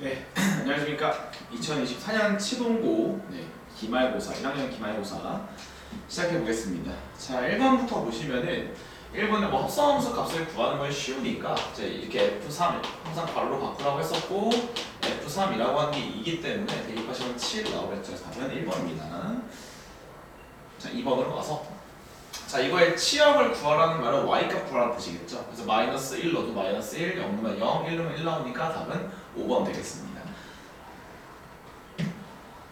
네, 안녕하십니까. 2024년 치동고 기말고사, 1학년 기말고사 시작해 보겠습니다. 자, 1번부터 보시면은 1번에 뭐 합성함수 값을 구하는 건 쉬우니까 이제 이렇게 F3 항상 괄호 바꾸라고 했었고 F3이라고 하는 게 2기 때문에 대입하시면 7 나오겠죠. 답은 1번입니다. 자, 2번으로 가서 자, 이거의 치역을 구하라는 말은 y값 구하라는 뜻이겠죠. 그래서 마이너스 1 넣어도 마이너스 1, 0 넣으면 0, 1 넣으면 1 나오니까 답은 5번 되겠습니다.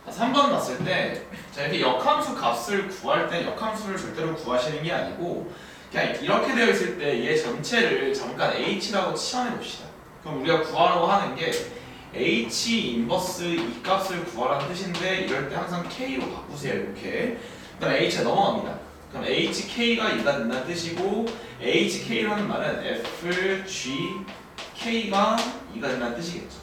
자, 3번 봤을 때 자, 이렇게 역함수 값을 구할 때 역함수를 절대로 구하시는 게 아니고 그냥 이렇게 되어 있을 때 얘 전체를 잠깐 h라고 치환해 봅시다. 그럼 우리가 구하라고 하는 게 h 인버스 이 값을 구하라는 뜻인데 이럴 때 항상 k로 바꾸세요. 이렇게. 그 다음에 h에 넘어갑니다. 그럼 HK가 2가 된다는 뜻이고 HK라는 말은 FGK가 2가 된다는 뜻이겠죠.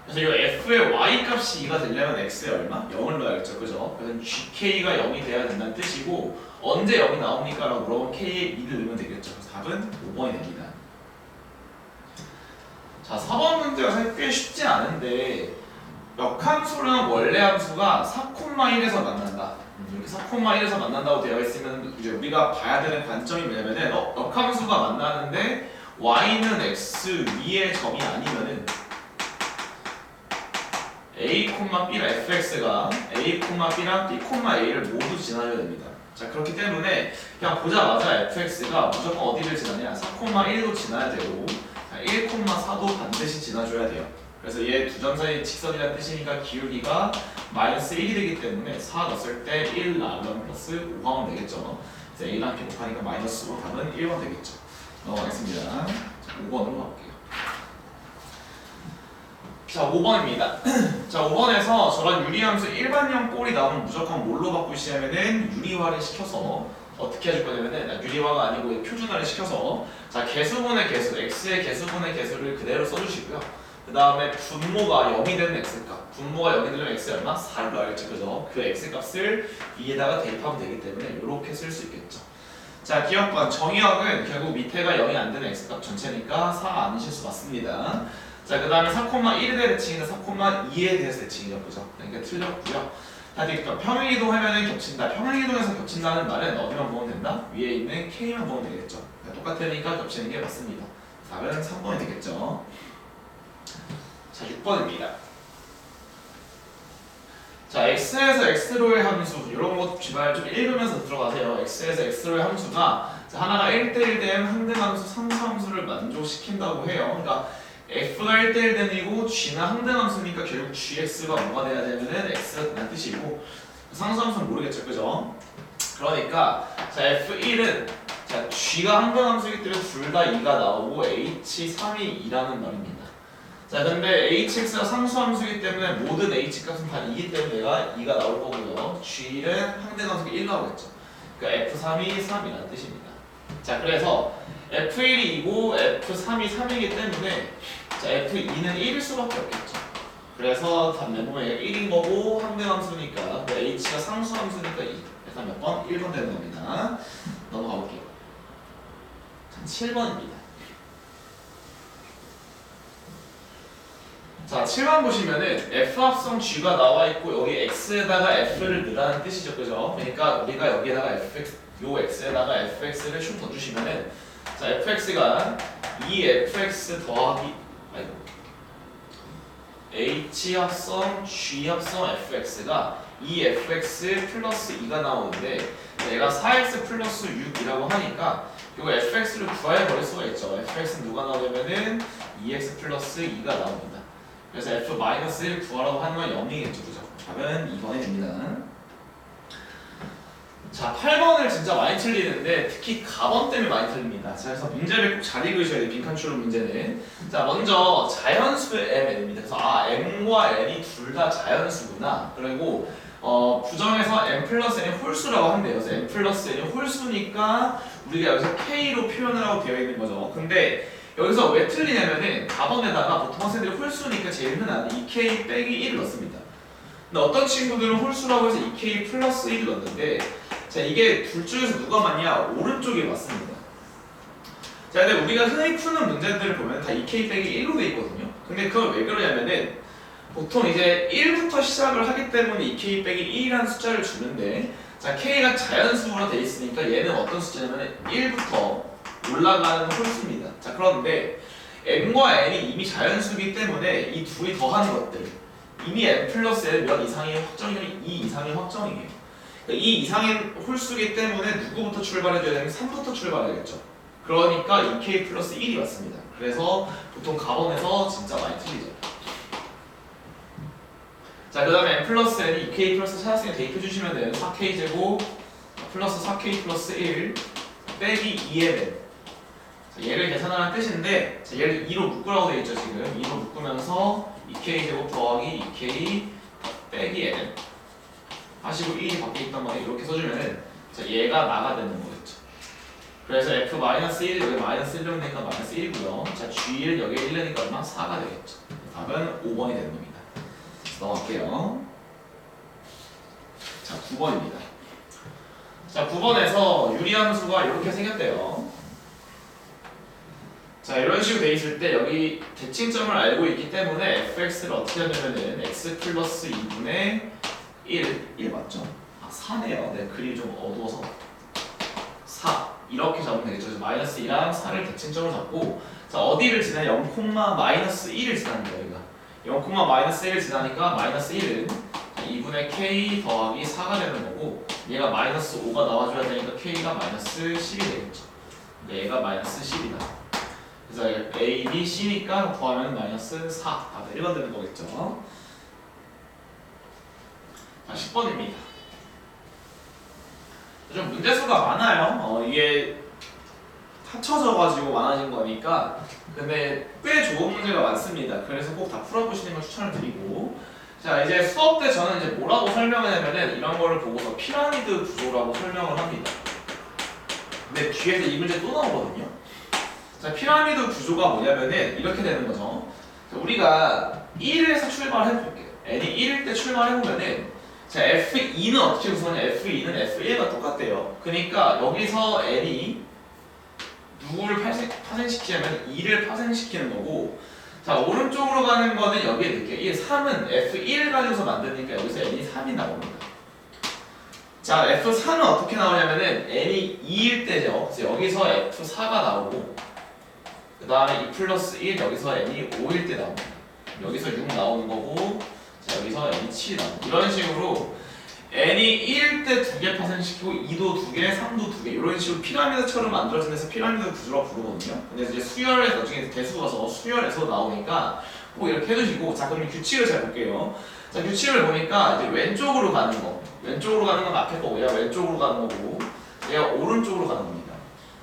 그래서 이 F의 Y값이 2가 되려면 X에 얼마? 0을 넣어야겠죠. 그죠? 그래서 GK가 0이 돼야 된다는 뜻이고 언제 0이 나옵니까? 라고 물어보면 K에 2를 넣으면 되겠죠. 그래서 답은 5번이 됩니다. 자, 4번 문제가 사실 꽤 쉽지 않은데 역함수랑 원래함수가 4,1에서 만난다. 이렇게 4,1에서 만난다고 되어 있으면 이제 우리가 봐야 되는 관점이 뭐냐면은 역함수가 만나는데 y는 x 위의 점이 아니면은 a, b랑 fx가 a, b랑 b, a를 모두 지나야 됩니다. 자, 그렇기 때문에 그냥 보자마자 fx가 무조건 어디를 지나냐 4,1도 지나야 되고 1,4도 반드시 지나줘야 돼요. 그래서 얘 두 점 사이 직선이라는 뜻이니까 기울기가 마이너스 1이 되기 때문에 4 넣었을 때 1 나누면 플러스 5가 오면 되겠죠. 그래서 A랑 B 곱하니까 마이너스로 답은 1번 되겠죠. 넘어가겠습니다. 자, 5번으로 가볼게요. 자, 5번입니다. 자, 5번에서 저런 유리함수 일반형 꼴이 나오면 무조건 뭘로 바꾸시냐면은 유리화를 시켜서 어떻게 해줄 거냐면은 유리화가 아니고 표준화를 시켜서 자, 개수분의 개수, x의 개수분의 개수를 그대로 써주시고요. 그 다음에 분모가 0이 되는 x값, 분모가 0이 되면 x 얼마? 4를 넣어야겠죠. 그죠? 그 x값을 위에다가 대입하면 되기 때문에 이렇게 쓸 수 있겠죠. 자, 기억번 정의역은 결국 밑에가 0이 안 되는 x값 전체니까 4 아니실 수 맞습니다. 자, 그 다음에 4,1에 대해 대칭이나 4,2에 대해서 대칭이죠. 그죠? 그러니까 틀렸고요. 그러니까 평행이동하면 겹친다. 평행이동해서 겹친다는 말은 어디만 보면 된다? 위에 있는 k만 보면 되겠죠. 그러니까 똑같으니까 겹치는 게 맞습니다. 답은 3번이 되겠죠. 자, 6번입니다. 자, x에서 x로의 함수 이런 것 제발 좀 읽으면서 들어가세요. x에서 x로의 함수가 자, 하나가 1대1 된 항등함수 상수함수를 만족시킨다고 해요. 그러니까 f가 1대1 된이고 g는 항등함수니까 결국 gx가 뭐가 돼야 되면은 x가 된다는 뜻이고 상수함수는 모르겠죠. 그죠? 그러니까 자, f1은 자, g가 항등함수이기 때문에 둘 다 2가 나오고 h3이 2라는 말입니다. 자, 근데 hx가 상수함수이기 때문에 모든 h값은 다 2기 때문에 내가 2가 나올 거고요. g는 항등함수가 1 나오겠죠. 그러니까 f3이 3이라는 뜻입니다. 자, 그래서 f1이 2고 f3이 3이기 때문에 자, f2는 1일 수밖에 없겠죠. 그래서 답 내보면 1인 거고 항등함수니까 h가 상수함수니까 2. 그래서 몇 번? 1번 되는 겁니다. 넘어가 볼게요. 7번입니다. 자, 7번 보시면은 f 합성 g가 나와 있고 여기 x에다가 f를 넣으라는 뜻이죠. 그죠? 그러니까 우리가 여기에다가 fx 요 x에다가 fx를 쭉 더 주시면은 자, fx가 2fx 더하기 h 합성 g 합성 fx가 2fx 플러스 2가 나오는데 얘가 4x 플러스 6이라고 하니까 이거 fx를 구해 버릴 수가 있죠. fx는 누가 나오냐면은 2x 플러스 2가 나옵니다. 그래서 f-1 구하라고 하는 건 0이겠죠. 그죠? 답은 2번이 됩니다. 자, 8번을 진짜 많이 틀리는데 특히 가번 때문에 많이 틀립니다. 자, 그래서 문제를 꼭 잘 읽으셔야 돼요. 빈칸추론 문제는. 자, 먼저 자연수의 mn입니다. 그래서 m과 n이 둘 다 자연수구나. 그리고 부정에서 m 플러스 n이 홀수라고 한대요. 그래서 m 플러스 n이 홀수니까 우리가 여기서 k로 표현을 하고 되어 있는 거죠. 근데 여기서 왜 틀리냐면은 가번에다가 보통 학생들이 홀수니까 제일 흔한 2k 빼기 1을 넣습니다. 근데 어떤 친구들은 홀수라고 해서 2k 플러스 1을 넣는데 자, 이게 둘 중에서 누가 맞냐? 오른쪽이 맞습니다. 자, 근데 우리가 흔히 푸는 문제들을 보면 다 2k 빼기 1로 돼 있거든요. 근데 그건 왜 그러냐면은 보통 이제 1부터 시작을 하기 때문에 2k 빼기 1이라는 숫자를 주는데 자 k가 자연수로 돼 있으니까 얘는 어떤 숫자냐면 1부터 올라가는 홀수입니다. 자 그런데 m과 n이 이미 자연수이기 때문에 이 둘이 더하는 것들 이미 n 플러스 n 몇 이상의 확정이면 2 이상의 확정이에요. 그러니까 2 이상의 홀수이기 때문에 누구부터 출발해줘야 되면 3부터 출발해야겠죠. 그러니까 2k 플러스 1이 왔습니다. 그래서 보통 가번에서 진짜 많이 틀리죠. 자, 그 다음에 n 플러스 n이 2k 플러스 찾았으니까 대입해주시면 돼요. 4k 제곱 플러스 4k 플러스 1 빼기 2mn. 자, 얘를 계산하는 뜻인데 자, 얘를 2로 묶으라고 되어 있죠. 지금 2로 묶으면서 2k 제곱 더하기 2k 빼기 n 하시고 1이 밖에 있단 말이에요. 이렇게 써주면은 자, 얘가 나가 되는 거겠죠. 그래서 f-1 여기 마이너스 1로 되니까 마이너스 1이고요. 자, g1 여기 1 내니까 얼마? 4가 되겠죠. 답은 5번이 되는 겁니다. 넘어갈게요. 자, 9번입니다. 자, 9번에서 유리함수가 이렇게 생겼대요. 자, 이런 식으로 돼 있을 때 여기 대칭점을 알고 있기 때문에 fx를 어떻게 하냐면은 x 플러스 2분의 1 맞죠? 아, 4네요. 네, 그림이 좀 어두워서 4 이렇게 잡으면 되겠죠. 그래서 마이너스 2랑 4를 대칭점으로 잡고 자, 어디를 지나냐? 0, 마이너스 1을 지납니다. 여기가 0, 마이너스 1을 지나니까 마이너스 1은 2분의 k 더하기 4가 되는 거고 얘가 마이너스 5가 나와줘야 되니까 k가 마이너스 10이 되겠죠. 얘가 마이너스 10이다. 그래서 a, b, c니까 더하면 마이너스 4 답은 1번 되는 거겠죠. 자, 10번입니다. 좀 문제수가 많아요. 이게 합쳐져가지고 많아진 거니까 근데 꽤 좋은 문제가 많습니다. 그래서 꼭 다 풀어보시는 걸 추천을 드리고 자 이제 수업 때 저는 이제 뭐라고 설명을 하냐면은 이런 거를 보고서 피라미드 구조라고 설명을 합니다. 근데 뒤에서 이 문제 또 나오거든요. 자 피라미드 구조가 뭐냐면은 이렇게 되는 거죠. 자, 우리가 1에서 출발해 볼게요. n이 1일 때 출발해 보면은 자 f2는 어떻게 구성하냐? f2는 f1과 똑같대요. 그러니까 여기서 n이 누구를 파생시키냐면 2를 파생시키는 거고 자 오른쪽으로 가는 거는 여기에 넣을게요. 이 3은 F1을 가지고서 만드니까 여기서 n이 3이 나옵니다. 자 F4는 어떻게 나오냐면은 n이 2일 때죠. 그래서 여기서 F4가 나오고 그 다음에 2 플러스 1 여기서 n이 5일 때 나옵니다. 여기서 6 나오는 거고 자 여기서 n이 7이 나옵니다. 이런 식으로 n이 1일 때 2개 파생시키고 2도 2개, 3도 2개 이런 식으로 피라미드처럼 만들어진 데서 피라미드 구조라고 부르거든요. 근데 이제 수열에서 나중에 대수가서 수열에서 나오니까 꼭 이렇게 해두시고 자 그럼 규칙을 잘 볼게요. 자 규칙을 보니까 이제 왼쪽으로 가는 거 왼쪽으로 가는 건 앞에 거고 얘가 왼쪽으로 가는 거고 얘가 오른쪽으로 가는 겁니다.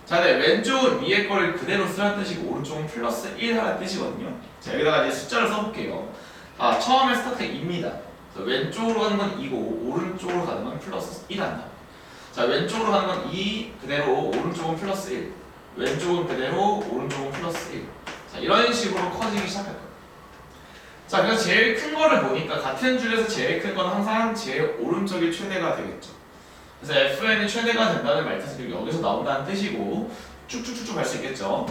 자 근데 왼쪽은 위에 거를 그대로 쓰라는 뜻이고 오른쪽은 플러스 1 하라는 뜻이거든요. 자 여기다가 이제 숫자를 써볼게요. 아 처음에 스타트가 2입니다. 왼쪽으로 가는 건 2고 오른쪽으로 가는 건 플러스 1 한다. 자 왼쪽으로 가는 건 2 그대로 오른쪽은 플러스 1 왼쪽은 그대로 오른쪽은 플러스 1 자 이런 식으로 커지기 시작할 거예요. 자 그래서 제일 큰 거를 보니까 같은 줄에서 제일 큰 건 항상 제일 오른쪽이 최대가 되겠죠. 그래서 fn이 최대가 된다는 말뜻은 여기서 나온다는 뜻이고 쭉쭉쭉쭉 갈 수 있겠죠.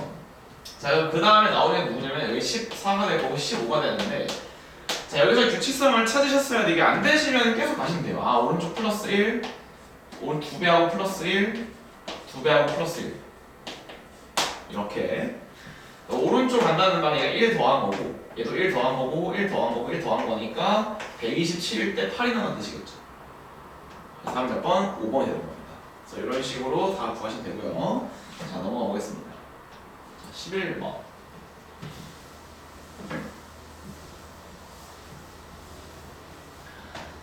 자 그 다음에 나오는 게 누구냐면 여기 14가 될 거고 15가 되는데 자 여기서 규칙성을 찾으셨어야 돼. 이게 안 되시면 계속 가시면 돼요. 아 오른쪽 플러스 1 오른 2배하고 플러스 1 2배하고 플러스 1 이렇게 오른쪽 간다는 말이 1 더한 거고 얘도 1 더한 거고 1 더한 거고 1 더한 거니까 127일 때 8이 나는 뜻이겠죠. 다음 몇 번? 5번이 되는 겁니다. 그래서 이런 식으로 다 구하시면 되고요. 자 넘어가 보겠습니다. 11번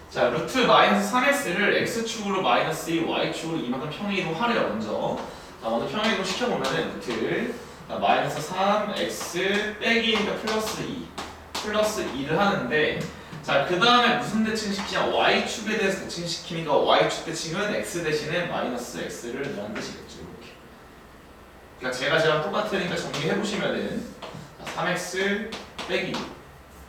자, 루트 마이너스 3x를 x축으로 마이너스 2, y축으로 이만큼 평행이동 하래요, 먼저. 자, 먼저 평행이동 시켜보면은 루트를 마이너스 3, x 빼기니까 플러스 2, 플러스 2를 하는데 자, 그 다음에 무슨 대칭시키냐? y축에 대해서 대칭시키니까 y축 대칭은 x 대신에 마이너스 x를 넣는 뜻이겠죠, 이렇게. 그러니까 제가 똑같으니까 정리해보시면은 3x 빼기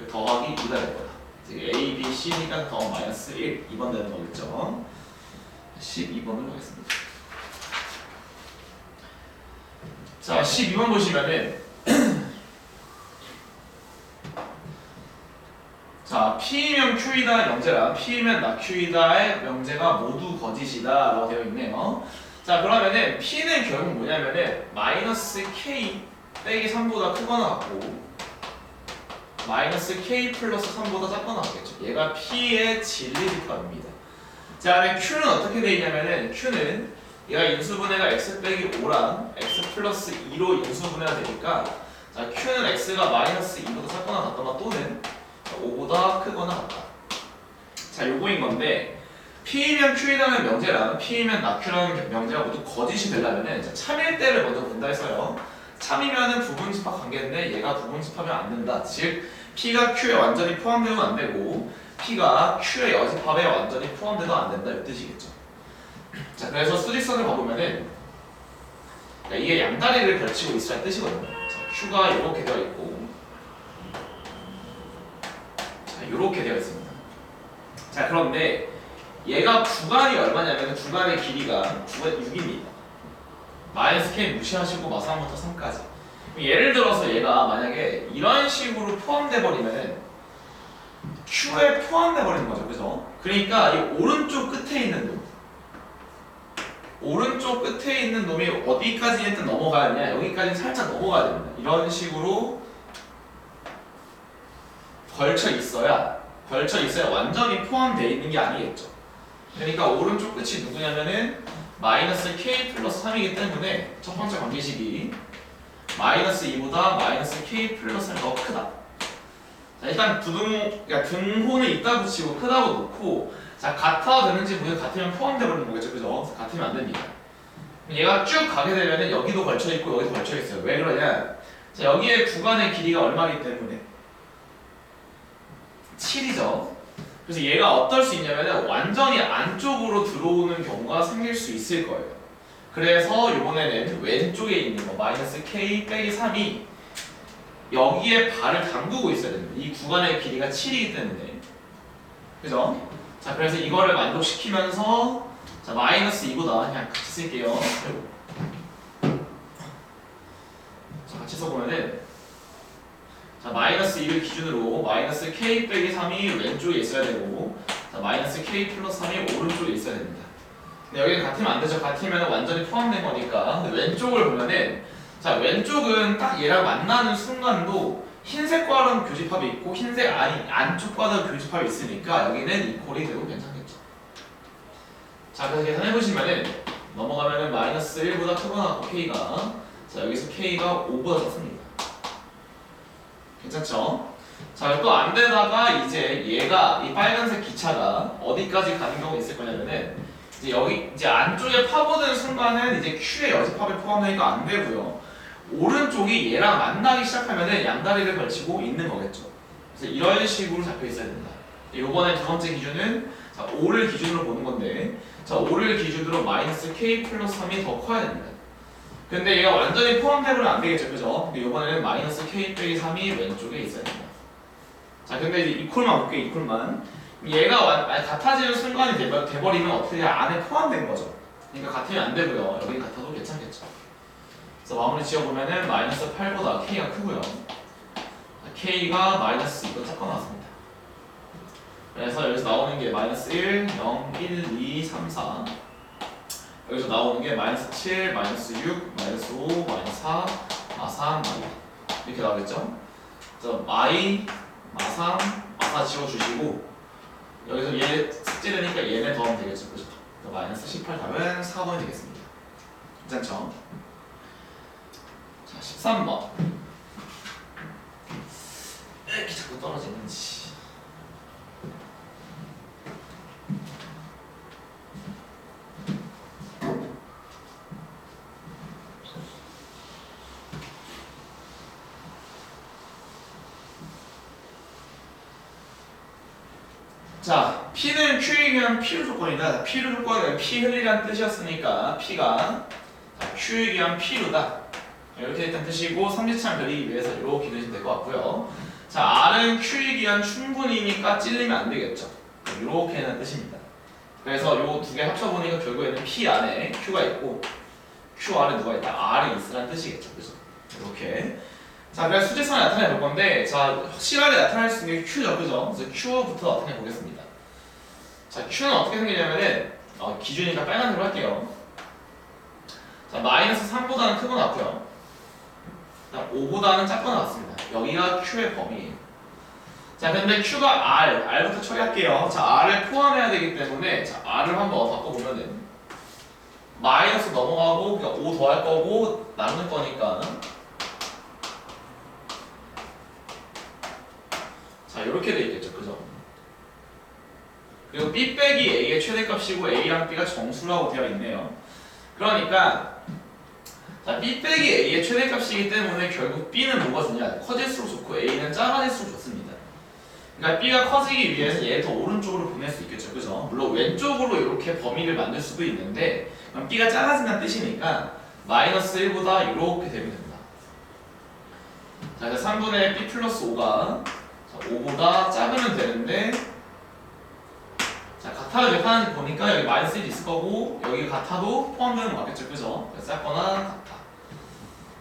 2 더하기 2가 될 거다. A, B, C니까 더 마이너스 1 2번 되는 거겠죠. 12번으로 가겠습니다. 자 12번 보시면은 자, P면 Q이다 명제랑 P면 나 Q이다의 명제가 모두 거짓이다 라고 되어 있네요. 자, 그러면은 P는 결국 뭐냐면은 마이너스 K 빼기 3보다 크거나 같고 마이너스 K 플러스 3보다 작거나 같겠죠. 얘가 P의 진리집합입니다. 자, 근데 Q는 어떻게 되어 있냐면은 Q는 얘가 인수분해가 x 빼기 5랑 x 플러스 2로 인수분해가 되니까 자, Q는 x가 마이너스 2보다 작거나 같거나 또는 5보다 크거나 같다. 자, 요거인 건데 P면 Q이라는 명제랑 P면 나Q라는 명제가 모두 거짓이 되려면은 참일대를 먼저 본다 해서요. 참이면은 부분집합 관계인데 얘가 부분집합이 안 된다. 즉 P가 Q에 완전히 포함되면 안 되고 P가 Q의 여집합에 완전히 포함돼도 안 된다 이 뜻이겠죠. 자, 그래서 수직선을 봐보면은 그러니까 이게 양다리를 걸치고 있으라는 뜻이거든요. 자, Q가 이렇게 되어 있고 자, 이렇게 되어 있습니다. 자, 그런데 얘가 구간이 얼마냐면 구간의 길이가 6입니다. 마이너스 K 무시하시고 마상부터 3까지. 예를 들어서 얘가 만약에 이런 식으로 포함돼 버리면은 Q에 포함돼 버리는 거죠, 그죠? 그러니까 이 오른쪽 끝에 있는 놈, 오른쪽 끝에 있는 놈이 어디까지 일단 넘어가야 하냐? 여기까지 살짝 넘어가야 됩니다. 이런 식으로 걸쳐 있어야 완전히 포함되어 있는 게 아니겠죠. 그러니까 오른쪽 끝이 누구냐면은 마이너스 K 플러스 3이기 때문에 첫 번째 관계식이 마이너스 2보다 마이너스 K 플러스 3이 더 크다. 자, 일단 그러니까 등호는 이따 붙이고 크다고 놓고 자, 같아도 되는지 모르겠는데 같으면 포함되어 버리는 거겠죠, 그죠? 같으면 안 됩니다. 얘가 쭉 가게 되면은 여기도 걸쳐 있고 여기도 걸쳐 있어요. 왜 그러냐? 자, 여기에 구간의 길이가 얼마이기 때문에 7이죠. 그래서 얘가 어떨 수 있냐면은 완전히 안쪽으로 들어오는 경우가 생길 수 있을 거예요. 그래서 이번에는 왼쪽에 있는 거 마이너스 K 빼기 3이 여기에 발을 담그고 있어야 됩니다. 이 구간의 길이가 7이기 때문에. 그죠? 자, 그래서 이거를 만족시키면서 자, 마이너스 2보다 그냥 같이 쓸게요. 자, 같이 써보면은 자, 마이너스 2를 기준으로 마이너스 K 빼기 3이 왼쪽에 있어야 되고 자, 마이너스 K 플러스 3이 오른쪽에 있어야 됩니다. 근데 여기는 같으면 안 되죠. 같으면 완전히 포함된 거니까. 근데 왼쪽을 보면은 자, 왼쪽은 딱 얘랑 만나는 순간도 흰색과는 교집합이 있고 흰색 안쪽과는 교집합이 있으니까 여기는 이퀄이 되고 괜찮겠죠. 자, 그래서 계산해보시면은 넘어가면은 마이너스 1보다 크거나 같고 K가 자, 여기서 K가 5보다 작습니다. 괜찮죠? 자, 또 안 되다가 이제 얘가 이 빨간색 기차가 어디까지 가는 경우가 있을 거냐면은 이제 여기 이제 안쪽에 파고드는 순간은 이제 Q의 여집합에 포함되니까 안 되고요. 오른쪽이 얘랑 만나기 시작하면은 양다리를 걸치고 있는 거겠죠. 그래서 이런 식으로 잡혀 있어야 된다. 요번에 두 번째 기준은 자, 5를 기준으로 보는 건데 자, 5를 기준으로 마이너스 K 플러스 3이 더 커야 됩니다. 근데 얘가 완전히 포함되면 안 되겠죠, 그죠? 근데 이번에는 마이너스 K 빼기 3이 왼쪽에 있어야 됩니다. 자, 근데 이제 이퀄만 볼게요, 이퀄만. 얘가 같아지는 순간이 돼버리면 어떻게 해야 안에 포함된 거죠. 그러니까 같으면 안 되고요. 여기 같아도 괜찮겠죠. 그래서 마무리 지어보면은 마이너스 8보다 K가 크고요. K가 마이너스 2보다 작거 나왔습니다. 그래서 여기서 나오는 게 마이너스 1, 0, 1, 2, 3, 4 여기서 나오는 게 마이너스 7, 마이너스 6, 마이너스 5, 마이너스 4, 마삼, 마이 이렇게 나오겠죠? 그래서 마상, 마사 지워주시고 여기서 얘 삭제되니까 얘네 더하면 되겠죠, 그죠? 마이너스 18 답은 4번이 되겠습니다. 괜찮죠? 자, 13번. 왜 이렇게 자꾸 떨어지는지. 자, P는 Q에 의한 필요 조건이다. 필요 조건은 P 흘리란 뜻이었으니까 P가 Q에 의한 필요다. 이렇게 일단 뜻이고 삼지창 그리기 위해서 이렇게 그리시면 될 것 같고요. 자, R은 Q에 의한 충분이니까 찔리면 안 되겠죠. 이렇게는 뜻입니다. 그래서 요 두 개 합쳐보니까 결국에는 P 안에 Q가 있고 Q 안에 누가 있다? R이 있으란 뜻이겠죠. 그죠? 이렇게. 자, 그래서 수직선을 나타내 볼 건데, 자, 확실하게 나타낼 수 있는 게 Q죠, 그죠? 그래서 Q부터 나타내 보겠습니다. 자, Q는 어떻게 생기냐면은, 기준이니까 빨간색으로 할게요. 자, 마이너스 3보다는 크거나 같고요. 자, 5보다는 작거나 같습니다. 여기가 Q의 범위예요. 자, 근데 Q가 R부터 처리할게요. 자, R을 포함해야 되기 때문에, 자, R을 한번 바꿔보면은, 마이너스 넘어가고, 그러니까 5 더할 거고, 나눌 거니까, 자, 이렇게 돼 있겠죠, 그죠? 그리고 B 빼기 A의 최대값이고 A랑 B가 정수라고 되어 있네요. 그러니까 자, B 빼기 A의 최대값이기 때문에 결국 B는 뭐가 좋냐? 커질수록 좋고 A는 작아질수록 좋습니다. 그러니까 B가 커지기 위해서 얘를 더 오른쪽으로 보낼 수 있겠죠, 그죠? 물론 왼쪽으로 이렇게 범위를 만들 수도 있는데 그럼 B가 작아진다는 뜻이니까 마이너스 1보다 이렇게 되면 됩니다. 자, 그래서 3분의 B 플러스 5가 5보다 작으면 되는데, 자, 같아도 몇 하는지 보니까 여기 마이너스 1이 있을 거고 여기 같아도 포함되는 거 맞겠죠, 그죠? 그래서 작거나 같다.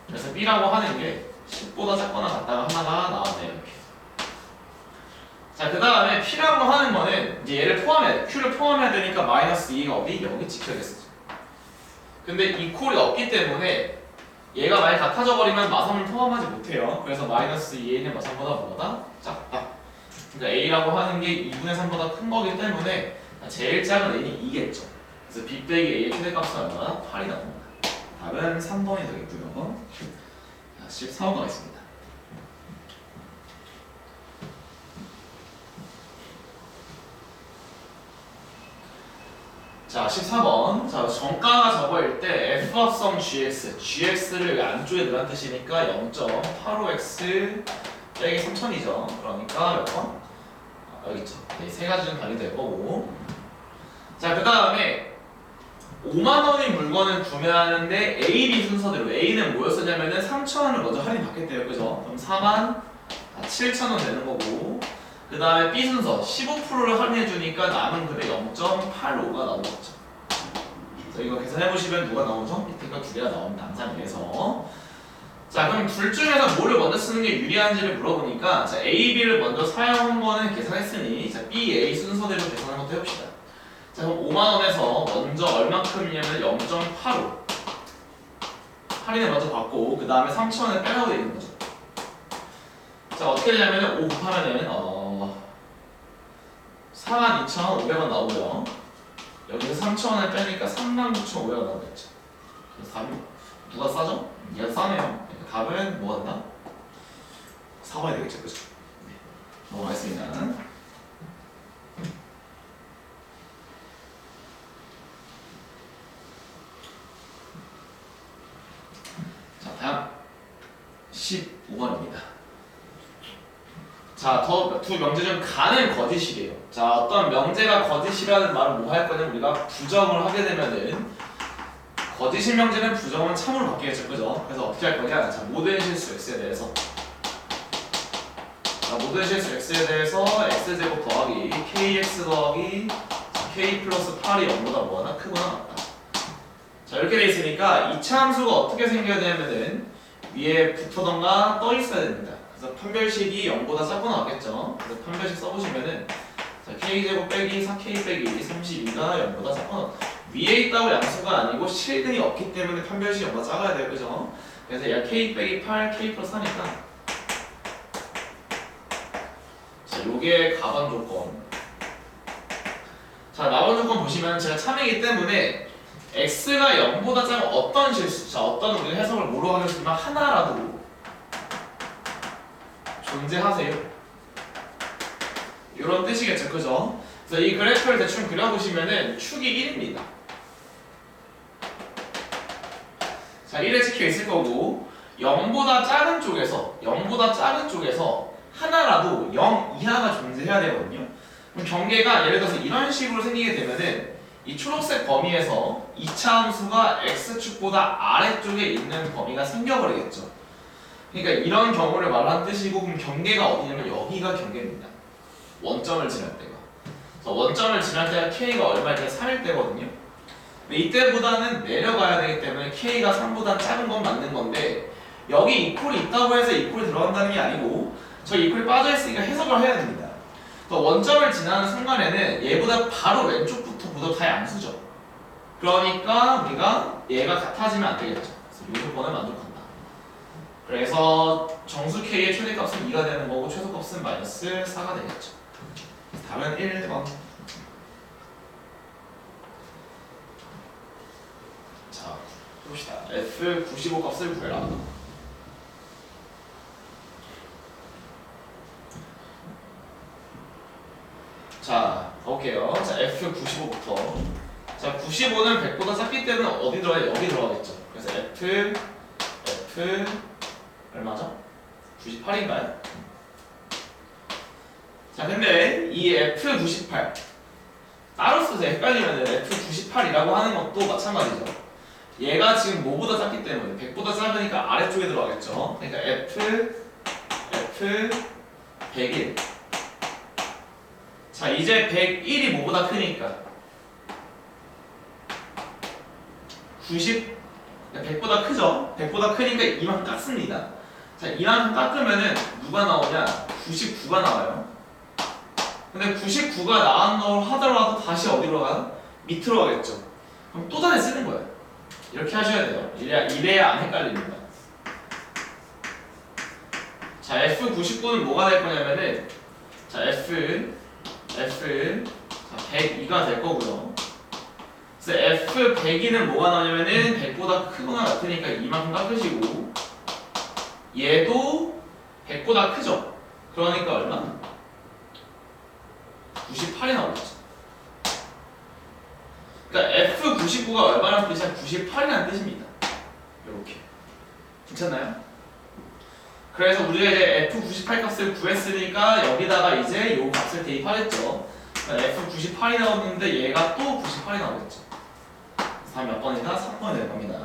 그래서 B라고 하는 게 10보다 작거나 같다가 하나가 나왔네요, 이렇게. 자, 그 다음에 P라고 하는 거는 이제 얘를 포함해야 돼. Q를 포함해야 되니까 마이너스 2가 어디? 여기 찍혀야겠어. 근데 이 콜이 없기 때문에 얘가 만약 같아져 버리면 마선을 포함하지 못해요. 그래서 마이너스 2a는 마선보다 뭐다? 작다. 그러니까 a라고 하는 게 2분의 3보다 큰 거기 때문에 제일 작은 a는 2겠죠. 그래서 b 빼기 a의 최대값은 얼마나? 8이 나옵니다. 답은 3번이 되겠고요. 14번 가겠습니다. 자, 14번. 자, 정가가 저거일 때 F합성 GX를 여기 안쪽에 넣으란 뜻이니까 0.85x 빼기 3000이죠. 그러니까 몇 번? 여기 있죠. 네, 세 가지는 답이 될 거고. 자, 그 다음에 5만원인 물건을 구매하는데 A, B 순서대로 A는 뭐였었냐면은 3,000원을 먼저 할인 받겠대요. 그죠? 그럼 47,000원 되는 거고. 그 다음에 B 순서 15%를 할인해주니까 남은 금액 0.85가 나오겠죠. 그래서 이거 계산해보시면 누가 나오죠? 밑에 거 두 개가 나옵니다. 항상 위에서. 자, 그럼 둘 중에서 뭐를 먼저 쓰는 게 유리한지를 물어보니까 자, A, B를 먼저 사용한 거는 계산했으니 자, B, A 순서대로 계산한 것도 해봅시다. 자, 그럼 5만원에서 먼저 얼마큼이냐면 0.85 할인을 먼저 받고 그 다음에 3,000원을 빼라고 되어 있는 거죠. 자, 어떻게 되냐면 5 곱하면은 42,500원 나오고요. 여기서 3,000원을 빼니까 39,500원 나오겠죠. 그래서 답이 누가 싸죠? 얘가 싸네요. 답은 뭐 한다? 4번이 되겠죠, 그죠? 네. 넘어가겠습니다. 자, 다음 15번입니다. 자, 두 명제 중 가는 거짓이래요. 자, 어떤 명제가 거짓이라는 말을 뭐 할 거냐면 우리가 부정을 하게 되면은 거짓인 명제는 부정은 참으로 바뀌겠죠, 그죠? 그래서 어떻게 할 거냐? 자, 모든 실수 x에 대해서 자, 모든 실수 x에 대해서 x제곱 더하기 kx 더하기 k 플러스 8이 0보다 뭐하나? 크거나 같다. 자, 이렇게 돼 있으니까 이 차함수가 어떻게 생겨야 되냐면은 위에 붙어던가 떠 있어야 됩니다. 그래서 판별식이 0보다 작거나 같겠죠. 그래서 판별식 써보시면은 자, k제곱 빼기 4k 빼기 32가 0보다 작거나 위에 있다고 양수가 아니고 실근이 없기 때문에 판별식이 0보다 작아야 돼요, 그죠? 그래서 얘가 k 빼기 8, k 플러스 4니까 자, 요게 가반 조건. 자, 나온 조건 보시면 제가 참이기 때문에 x가 0보다 작은 어떤 실수, 자, 어떤 우리가 해석을 뭐로 하겠지만 하나라도 존재하세요. 이런 뜻이겠죠, 그죠? 그래서 이 그래프를 대충 그려보시면은 축이 1입니다. 자, 1에 찍혀 있을 거고 0보다 작은 쪽에서 하나라도 0 이하가 존재해야 되거든요. 그럼 경계가 예를 들어서 이런 식으로 생기게 되면은 이 초록색 범위에서 2차 함수가 x축보다 아래쪽에 있는 범위가 생겨버리겠죠. 그러니까 이런 경우를 말하는 뜻이고 그럼 경계가 어디냐면 여기가 경계입니다. 원점을 지날 때가. 그래서 원점을 지날 때가 k가 얼마일 때 3일 때거든요. 근데 이때보다는 내려가야 되기 때문에 k가 3보다 작은 건 맞는 건데 여기 이퀄이 있다고 해서 이퀄이 들어간다는 게 아니고 저 이퀄이 빠져있으니까 해석을 해야 됩니다. 또 원점을 지나는 순간에는 얘보다 바로 왼쪽부터 보다 다 양수죠. 그러니까 우리가 얘가 같아지면 안 되겠죠. 그래서 이 조건을 만족한다. 그래서 정수 K의 최대값은 2가 되는 거고 최소값은 마이너스 4가 되겠죠. 답은 1번. 자, 봅시다. F95 값을 구해라. 자, 가볼게요. 자, F95부터. 자, 95는 100보다 작기 때문에 어디 들어가요? 여기 들어가겠죠. 그래서 F 얼마죠? 98인가요? 자, 근데 이 F98 따로 써서 헷갈리면 F98이라고 하는 것도 마찬가지죠. 얘가 지금 뭐보다 작기 때문에 100보다 작으니까 아래쪽에 들어가겠죠. 그러니까 F101. 자, 이제 101이 뭐보다 크니까 100보다 크죠? 100보다 크니까 이만큼 깎습니다. 자, 이만큼 깎으면은 누가 나오냐? 99가 나와요. 근데 99가 나온다고 하더라도 다시 어디로 가요? 밑으로 가겠죠. 그럼 또 다시 쓰는 거예요. 이렇게 하셔야 돼요. 이래야 안 헷갈립니다. 자, F99는 뭐가 될 거냐면은 자, 자, 102가 될 거고요. 그래서 F102는 뭐가 나오냐면은 100보다 크거나 같으니까 이만큼 깎으시고 얘도 100보다 크죠? 그러니까 얼마? 98이 나오겠죠. 그러니까 F99가 얼마나 뜻이야? 98이라는 뜻입니다. 이렇게. 괜찮나요? 그래서 우리가 이제 F98 값을 구했으니까 여기다가 이제 요 값을 대입하겠죠. 그러니까 F98이 나오는데 얘가 또 98이 나오겠죠. 다음 몇 번이다? 3번이 될 겁니다.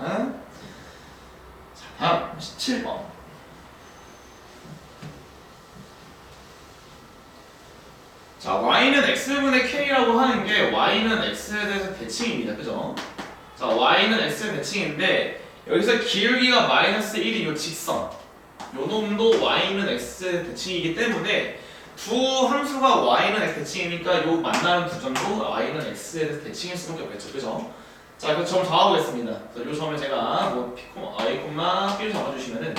자, 다음 17번. 자, y는 x분의 k라고 하는 게 y는 x에 대해서 대칭입니다. 그죠? 자, y는 x의 대칭인데 여기서 기울기가 마이너스 1인 요 직선 요 놈도 y는 x의 대칭이기 때문에 두 함수가 y는 x 대칭이니까 요 만나는 두 점도 y는 x에 대해서 대칭일 수밖에 없겠죠. 그죠? 자, 그 점 잡아보겠습니다. 자, 요 점을 제가 뭐 p, a, b를 잡아주시면은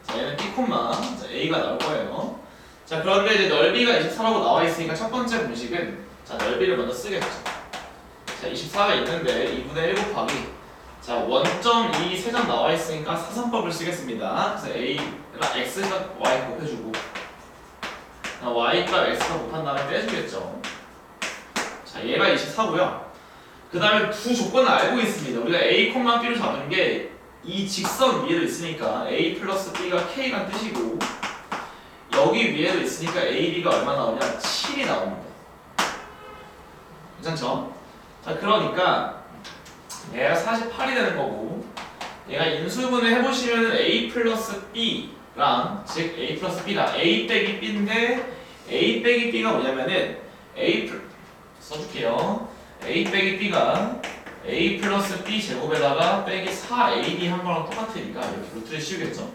자, 얘는 b, 자, a가 나올 거예요. 자, 그런데 이제 넓이가 24라고 나와 있으니까 첫 번째 공식은 자, 넓이를 먼저 쓰겠죠. 자, 24가 있는데 2분의 1 곱하기 자, 원점 2 세 점 나와 있으니까 사선법을 쓰겠습니다. 그래서 a가 x가 y 곱해주고 y가 x가 곱한 다음에 빼주겠죠. 자, 얘가 24고요. 그 다음에 두 조건을 알고 있습니다. 우리가 a, b를 잡은 게 이 직선 위에도 있으니까 a 플러스 b가 k란 뜻이고 여기 위에도 있으니까 a, b가 얼마 나오냐? 7이 나옵니다. 괜찮죠? 자, 그러니까 얘가 48이 되는 거고 얘가 인수분해 해보시면 a 플러스 b랑 즉 a 플러스 b랑 a 빼기 b인데 a 빼기 b가 뭐냐면은 써줄게요. a 빼기 b가 a 플러스 b 제곱에다가 빼기 4ab 한 거랑 똑같으니까 이렇게 루트를 씌우겠죠.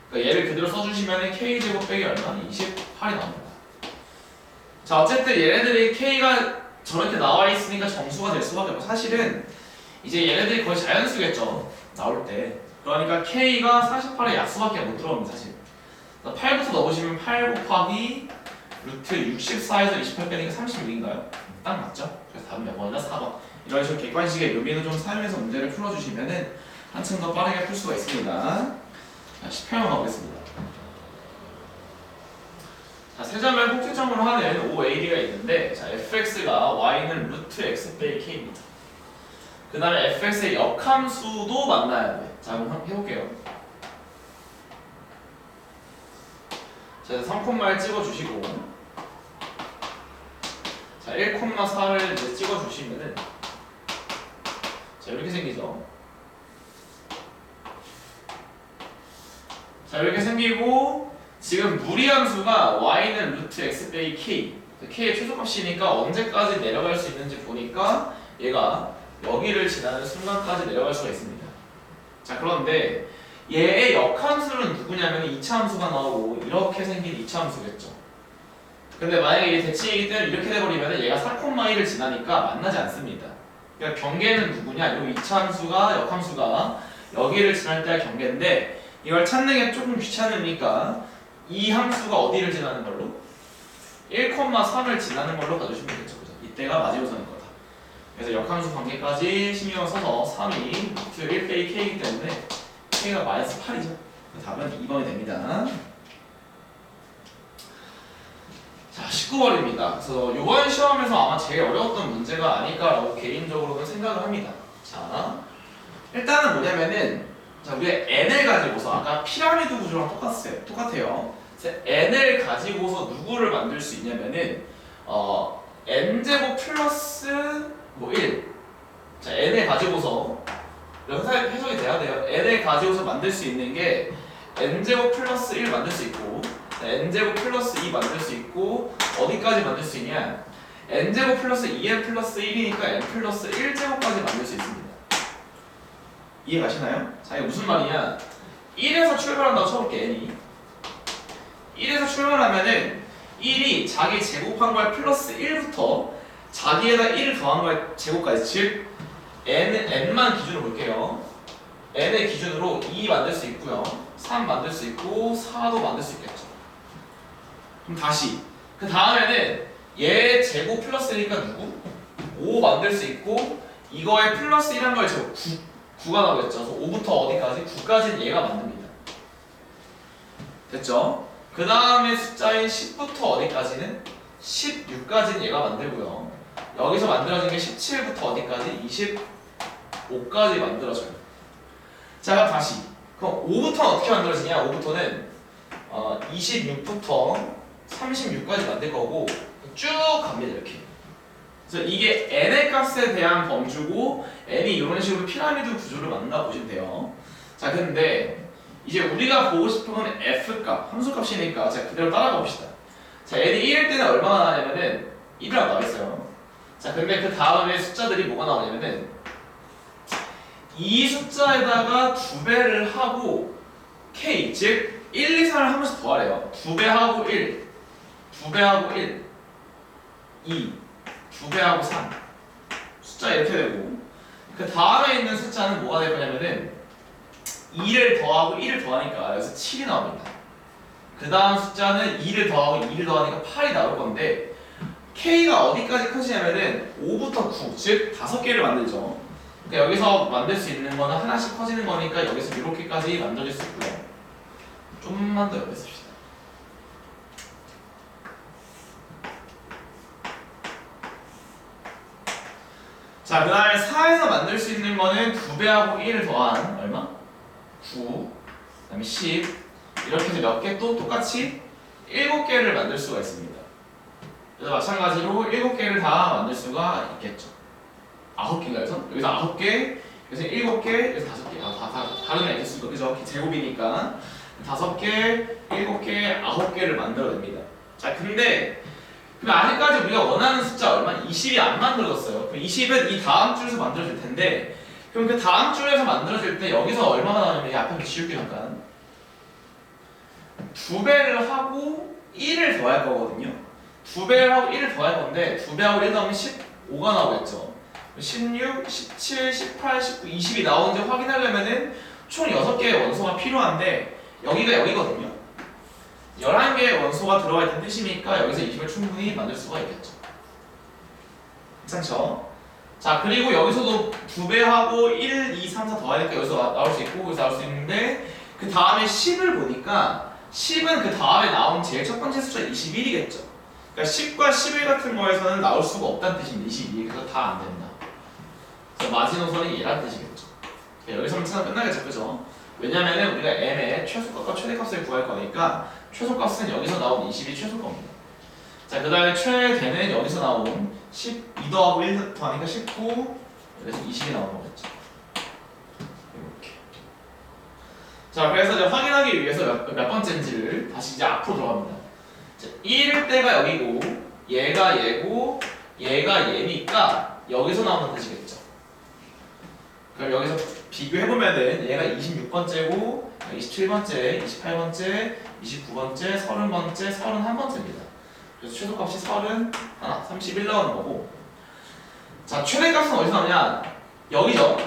그러니까 얘를 그대로 써주시면 k 제곱 빼기 얼마? 28이 나옵니다. 자, 어쨌든 얘네들이 k가 저렇게 나와 있으니까 정수가 될 수밖에 없고 사실은 이제 얘네들이 거의 자연수겠죠. 나올 때. 그러니까 k가 48의 약수밖에 못 들어옵니다. 사실. 8부터 넣어보시면 8 곱하기 루트 64에서 28 빼니까 36인가요? 딱 맞죠? 그래서 답은 몇 번이다? 4번. 이런 식으로 객관식의 묘미를 좀 사용해서 문제를 풀어주시면은 한층 더 빠르게 풀 수가 있습니다. 자, 18번 가보겠습니다. 자, 세 점을 꼭지점으로 하는 OAD가 있는데 자, fx가 y는 루트 x 빼기 k입니다. 그 다음에 fx의 역함수도 만나야 돼. 자, 한번 해볼게요. 자, 3콤마를 찍어주시고 자, 1,4를 이제 찍어주시면은 자, 이렇게 생기죠. 자, 이렇게 생기고 지금 무리함수가 y는 루트 x 빼기 k k의 최소값이니까 언제까지 내려갈 수 있는지 보니까 얘가 여기를 지나는 순간까지 내려갈 수가 있습니다. 자, 그런데 얘의 역함수는 누구냐면 2차함수가 나오고 이렇게 생긴 2차함수겠죠. 근데 만약에 이게 대칭이기 때문에 이렇게 돼버리면 얘가 4,1을 지나니까 만나지 않습니다. 그러니까 경계는 누구냐? 이 2차함수가 역함수가 여기를 지날 때의 경계인데 이걸 찾는 게 조금 귀찮으니까 이 함수가 어디를 지나는 걸로? 1,3을 지나는 걸로 가주시면 되겠죠. 그죠? 이때가 마지노선인 거다. 그래서 역함수 관계까지 신경을 써서 3이 루트 1 빼기 k이기 때문에 k가 마이너스 8이죠. 답은 2번이 됩니다. 자, 19번입니다. 그래서 이번 시험에서 아마 제일 어려웠던 문제가 아닐까라고 개인적으로는 생각을 합니다. 자, 일단은 뭐냐면은 자, 우리가 n을 가지고서 아까 피라미드 구조랑 똑같아요. 그래서 n을 가지고서 누구를 만들 수 있냐면은 n제곱 플러스 뭐 1. 자, n을 가지고서 해석이 돼야 돼요. n을 가지고서 만들 수 있는 게 n제곱 플러스 1 만들 수 있고 n제곱 플러스 2 만들 수 있고 어디까지 만들 수 있냐? n제곱 플러스 2n 플러스 1이니까 n 플러스 1제곱까지 만들 수 있습니다. 이해 가시나요? 자, 이게 무슨 말이냐? 1에서 출발한다고 쳐볼게, n이. 1에서 출발하면은 1이 자기 제곱한 걸 플러스 1부터 자기에다 1을 더한 걸 제곱까지, 즉 n만 기준으로 볼게요. n의 기준으로 2 만들 수 있고요, 3 만들 수 있고 4도 만들 수 있겠죠. 그럼 다시 그 다음에는 얘 제곱 플러스 1이니까 누구? 5 만들 수 있고 이거에 플러스 1한 거에 제곱 9가 나오겠죠. 그래서 5부터 어디까지? 9까지는 얘가 만듭니다. 됐죠? 그 다음에 숫자인 10부터 어디까지는? 16까지는 얘가 만들고요. 여기서 만들어진 게 17부터 어디까지? 25까지 만들어져요. 자, 그럼 다시 그럼 5부터는 어떻게 만들어지냐? 5부터는 26부터 36까지 만들 거고 쭉 갑니다. 이렇게. 그래서 이게 n의 값에 대한 범주고 n이 이런 식으로 피라미드 구조를 만나 보시면 돼요. 자, 근데 이제 우리가 보고 싶은 건 f값, 함수값이니까 자, 그대로 따라가 봅시다. 자, n이 1일 때는 얼마나 나냐면은 1이라고 나와 있어요. 자, 근데 그 다음에 숫자들이 뭐가 나오냐면은 이 숫자에다가 2배를 하고 k, 즉 1, 2, 3을 한 번씩 더하래요. 2배하고 1, 2배하고 1, 2, 2배하고 3 숫자 이렇게 되고 그 다음에 있는 숫자는 뭐가 될 거냐면은 2를 더하고 1을 더하니까 여기서 7이 나옵니다. 그 다음 숫자는 2를 더하고 2를 더하니까 8이 나올 건데 k가 어디까지 커지냐면은 5부터 9, 즉 5개를 만들죠. 그러니까 여기서 만들 수 있는 거는 하나씩 커지는 거니까 여기서 이렇게까지 만들어질 수 있고요. 좀만 더 옆에 씁시다. 자, 그 다음에 4에서 만들 수 있는 거는 2배하고 1을 더한 얼마? 9, 그 다음에 10 이렇게 해서 몇 개 또 똑같이 7개를 만들 수가 있습니다. 그래서 마찬가지로 7개를 다 만들 수가 있겠죠. 9개인가요? 여기서 9개, 여기서 7개, 여기서 5개. 다 다른 액수도 그죠? 제곱이니까 5개, 7개, 9개를 만들어냅니다. 자, 근데 아직까지 우리가 원하는 숫자 얼마? 20이 안 만들어졌어요. 그럼 20은 이 다음 줄에서 만들어질 텐데 그럼 그 다음 줄에서 만들어질 때 여기서 얼마가 나오냐면 이 앞에 지울게 잠깐 2배를 하고 1을 더할 거거든요. 2배를 하고 1을 더할 건데 2배하고 1 더하면 15가 나오겠죠. 16, 17, 18, 19, 20이 나오는지 확인하려면은 총 6개의 원소가 필요한데 여기가 여기거든요. 11개의 원소가 들어가 있다는 뜻이니까 여기서 20을 충분히 만들 수가 있겠죠. 괜찮죠? 자, 그리고 여기서도 2배하고 1, 2, 3, 4 더하니까 여기서 나올 수 있고 여기서 나올 수 있는데 그 다음에 10을 보니까 10은 그 다음에 나온 제일 첫 번째 숫자 21이겠죠. 그러니까 10과 11 같은 거에서는 나올 수가 없다는 뜻입니다. 22. 그래서 다 안 된다. 그래서 마지노선이 얘란 뜻이겠죠. 여기서는 찾아 끝나겠죠. 그죠? 왜냐면은 우리가 n의 최소값과 최대값을 구할 거니까 최소값은 여기서 나온 20이 최소값입니다. 자, 그 다음에 최대는 여기서 나온 12 더하고 1 더하니까 19 여기서 20이 나오는 거겠죠. 이렇게. 자, 그래서 이제 확인하기 위해서 몇 번째인지를 다시 이제 앞으로 들어갑니다. 자, 1일 때가 여기고 얘가 얘고 얘가 얘니까 여기서 나오는 뜻이겠죠. 그럼 여기서 비교해보면은 얘가 26번째고 27번째, 28번째, 29번째, 30번째, 31번째입니다. 그래서 최소값이 31, 31 나오는 거고. 자, 최대값은 어디서 나오냐? 여기죠.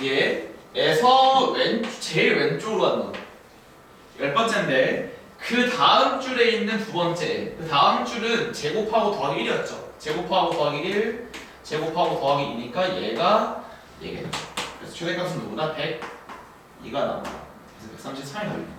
얘에서 제일 왼쪽으로 가는 거. 10번째인데 그 다음 줄에 있는 두 번째. 그 다음 줄은 제곱하고 더하기 1이었죠. 제곱하고 더하기 1, 제곱하고 더하기 2니까 얘가 얘겠죠. 그래서 최대값은 누구나 102가 나옵니다. 그래서 133이 나옵니다.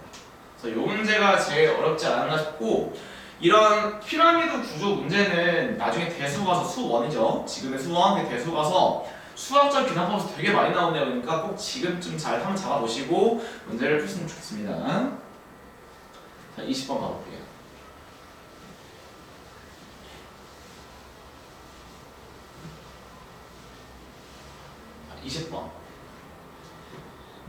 그래서 이 문제가 제일 어렵지 않았나 싶고, 이런 피라미드 구조 문제는 나중에 대수 가서 수1이죠. 지금의 수1, 대수 가서 수학적 기납함수 되게 많이 나오는 내용이니까 꼭 지금쯤 잘 한번 잡아보시고 문제를 푸시면 좋겠습니다. 자, 20번 가볼게요. 자, 20번.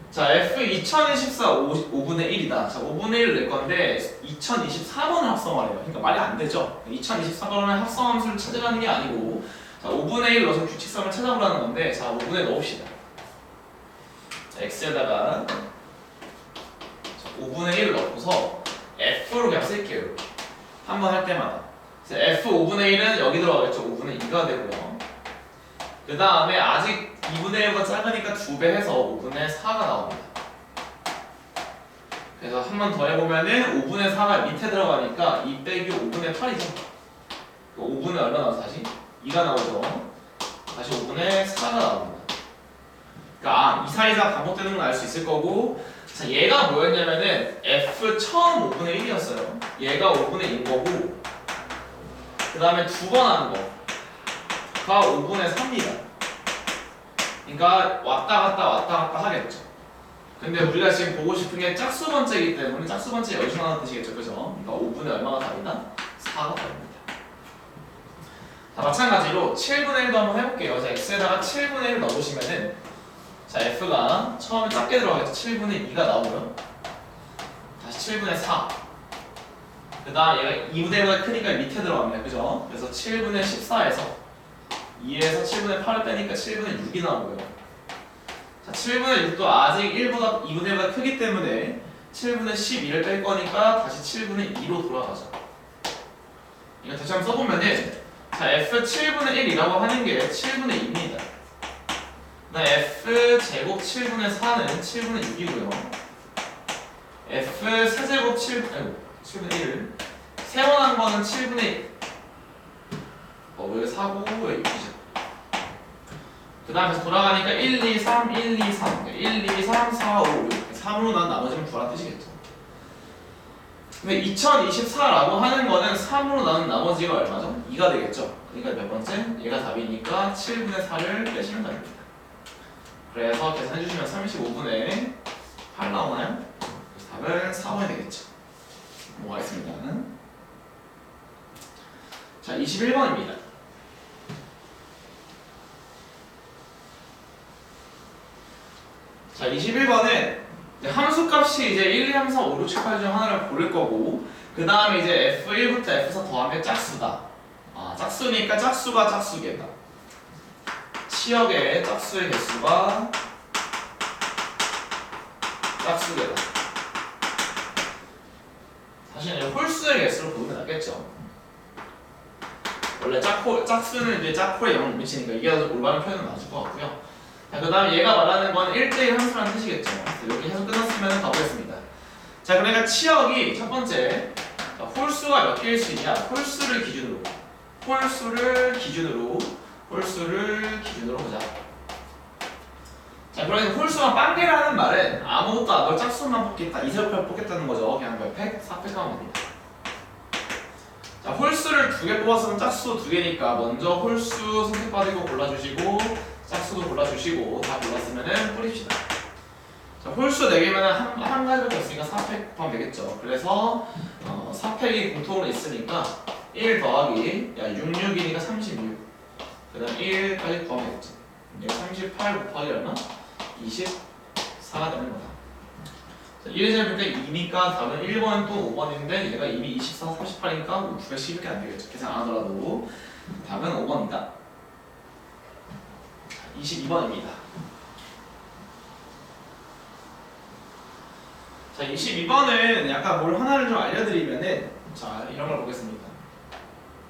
자, F 2024 5분의 1이다. 자, 5분의 1을 낼 건데 2024번을 합성하래요. 그러니까 말이 안 되죠. 2024번을 합성함수를 찾으라는 게 아니고, 자, 5분의 1 넣어서 규칙성을 찾아보라는 건데, 자, 5분의 1 넣읍시다. 자, x에다가 5분의 1을 넣고서 f로 그냥 쓸게요. 이렇게 한 번 할 때마다. 그래서 f 5분의 1은 여기 들어가겠죠. 5분의 2가 되고요. 그 다음에 아직 2분의 1보다 작으니까 2배 해서 5분의 4가 나옵니다. 그래서 한 번 더 해보면은 5분의 4가 밑에 들어가니까 2 빼기 5분의 8이죠. 5분의 얼마 나와서 다시? 2가 나오죠. 다시 5분의 4가 나옵니다. 그러니까 이 사이가 반복되는 건 알 수 있을 거고, 자, 얘가 뭐였냐면은 f 처음 5분의 1이었어요. 얘가 5분의 2인 거고, 그 다음에 두 번 하는 거가 5분의 3입니다. 그러니까 왔다 갔다 하겠죠. 근데 우리가 지금 보고 싶은 게 짝수 번째이기 때문에 짝수 번째 여기서 나오는 뜻이겠죠, 그죠? 그러니까 5분의 얼마가 답이다? 4가 답입니다. 자, 마찬가지로 7분의 1도 한번 해볼게요. 자, x에다가 7분의 1을 넣어보시면은, 자, f가 처음에 작게 들어가겠죠. 7분의 2가 나오고요. 다시 7분의 4. 그 다음 얘가 2분의 1보다 크니까 밑에 들어갑니다. 그죠? 그래서 7분의 14에서 2에서 7분의 8을 빼니까 7분의 6이 나오고요. 자, 7분의 6도 아직 1보다 2분의 1보다 크기 때문에 7분의 12를 뺄 거니까 다시 7분의 2로 돌아가죠. 이거 다시 한번 써보면은, 자, f 7분의 1이라고 하는 게 7분의 2입니다. f 제곱 7분의 4는 7분의 6이고요. f 세제곱 7분의 1을 세원한 거는 7분의 1. 왜 4고 왜 6이죠? 그 다음에 돌아가니까 1, 2, 3, 1, 2, 3 1, 2, 3, 4, 5, 6 3으로 난 나머지는 구하라는 뜻이겠죠. 근데 2024라고 하는 거는 3으로 나눈 나머지가 얼마죠? 2가 되겠죠. 그러니까 몇 번째? 얘가 답이니까 7분의 4를 빼시면 됩니다. 그래서 계산해주시면 35분의 8 나오나요? 답은 4번이 되겠죠. 넘어가겠습니다. 자, 21번입니다. 자, 21번은 함수값이 이제 1, 2, 3, 4, 5, 6, 7, 8 중 하나를 고를 거고, 그 다음에 이제 F1부터 F4 더하면 짝수다. 짝수니까 짝수가 짝수개다. 치역의 짝수의 개수가 짝수개다. 사실 이제 홀수의 개수로 부르면 낫겠죠. 원래 짝수는 이제 짝호의 0을 미치니까 이게 더 올바른 표현은 맞을 것 같고요. 자, 그 다음에 얘가 말하는 건 1대1 함수라는 뜻이겠죠. 여기 해석 끝났으면 가보겠습니다. 자, 그러니까 치역이 첫 번째, 자, 홀수가 몇 개일 수 있냐? 홀수를 기준으로 보자. 자, 그러니까 홀수가 빵개라는 말은 아무것도 안 하고 짝수만 뽑겠다, 이세로표 뽑겠다는 거죠. 그냥 몇 팩? 4팩 하면 됩니다. 자, 홀수를 2개 뽑았으면 짝수 2개니까 먼저 홀수 선택받은 거 골라주시고 짝수도 골라주시고 다 골랐으면은 뿌립시다. 자, 홀수 4개면 한 가지밖에 없으니까 4팩 곱하면 되겠죠. 그래서 4팩이 공통으로 있으니까 1 더하기 66이니까 36. 그 다음 1까지 곱하면 되겠죠. 38 곱하기 얼마? 24가 되는 거다. 1을 재보니까 2니까 답은 1번 또 5번인데 얘가 이미 24, 38이니까 911개 안 되겠죠. 계산 안 하더라도 답은 5번이다. 22번입니다. 자, 22번은 약간 뭘 하나를 좀 알려드리면은 자, 이런 걸 보겠습니다.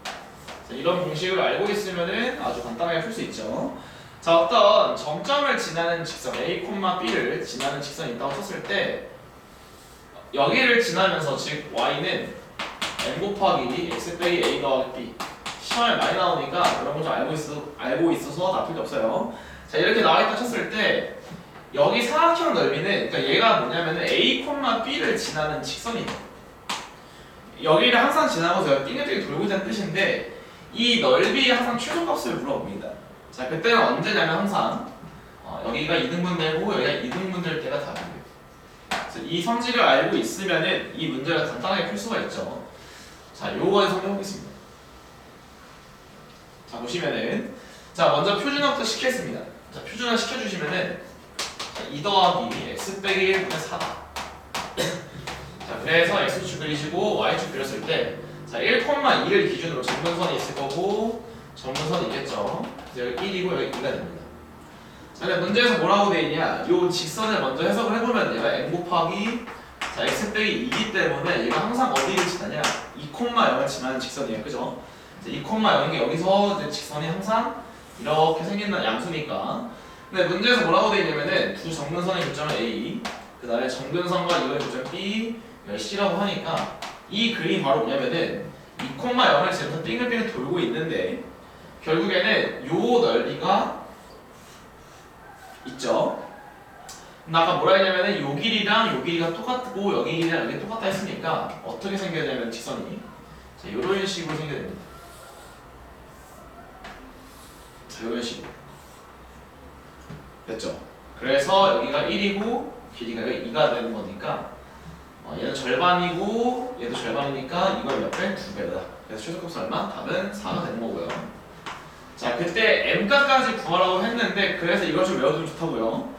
자, 이런 공식을 알고 있으면은 아주 간단하게 풀 수 있죠. 자, 어떤 정점을 지나는 직선 A, B를 지나는 직선이 있다고 쳤을 때 여기를 지나면서 즉 y는 n 곱하기 x 빼기 a 더하기 b 시험에 많이 나오니까 이런 거 좀 알고 있어서 나쁠 게 없어요. 자, 이렇게 나와있다 쳤을 때 여기 사각형 넓이는 그러니까 얘가 뭐냐면은 a, b를 지나는 직선이에요. 여기를 항상 지나면서 띵글띵글 돌고 있다는 뜻인데 이 넓이의 항상 최소값을 물어봅니다. 자, 그때는 언제냐면 항상 여기가 2등분 되고 여기가 2등분 될 때가 답이에요. 그래서 이 성질을 알고 있으면은 이 문제를 간단하게 풀 수가 있죠. 자, 요거에 설명해보겠습니다. 자, 보시면은 자, 먼저 표준화부터 시켰습니다. 자, 표준화 시켜주시면은 2 더하기 x 빼기 1분의 4다. 자, 그래서 x축 그리시고 y축 그렸을 때 자, 1,2를 기준으로 정근선이 있을 거고 정근선이 있겠죠. 그래서 여기 1이고 여기 2가 됩니다. 자, 근데 문제에서 뭐라고 돼 있냐? 요 직선을 먼저 해석을 해보면 얘가 n 곱하기 자, x 빼기 2이기 때문에 얘가 항상 어디를 지나냐? 2,0을 지나는 직선이에요. 그죠? 2,0이 여기서 이제 직선이 항상 이렇게 생기는 양수니까. 근데 문제에서 뭐라고 돼 있냐면은 두 정근선의 교점은 A, 그 다음에 정근선과 이거의 교점 B, 여기 C라고 하니까 이 그림이 바로 뭐냐면은 2,0을 지면서 빙글빙글 돌고 있는데 결국에는 요 넓이가 있죠. 근데 아까 뭐라 했냐면은 요 길이랑 요 길이가 똑같고 여기 길이랑 여기 똑같다 했으니까 어떻게 생겨야 되냐면 직선이 자, 요런 식으로 생겨야 됩니다. 자, 요런 식으로 됐죠? 그래서 여기가 1이고 길이가 여기 2가 되는 거니까 얘는 절반이고 얘도 절반이니까 이걸 몇 배? 2배다. 그래서 최소값은 얼마? 답은 4가 되는 거고요. 자, 그때 m값까지 구하라고 했는데 그래서 이걸 좀 외워두면 좋다고요.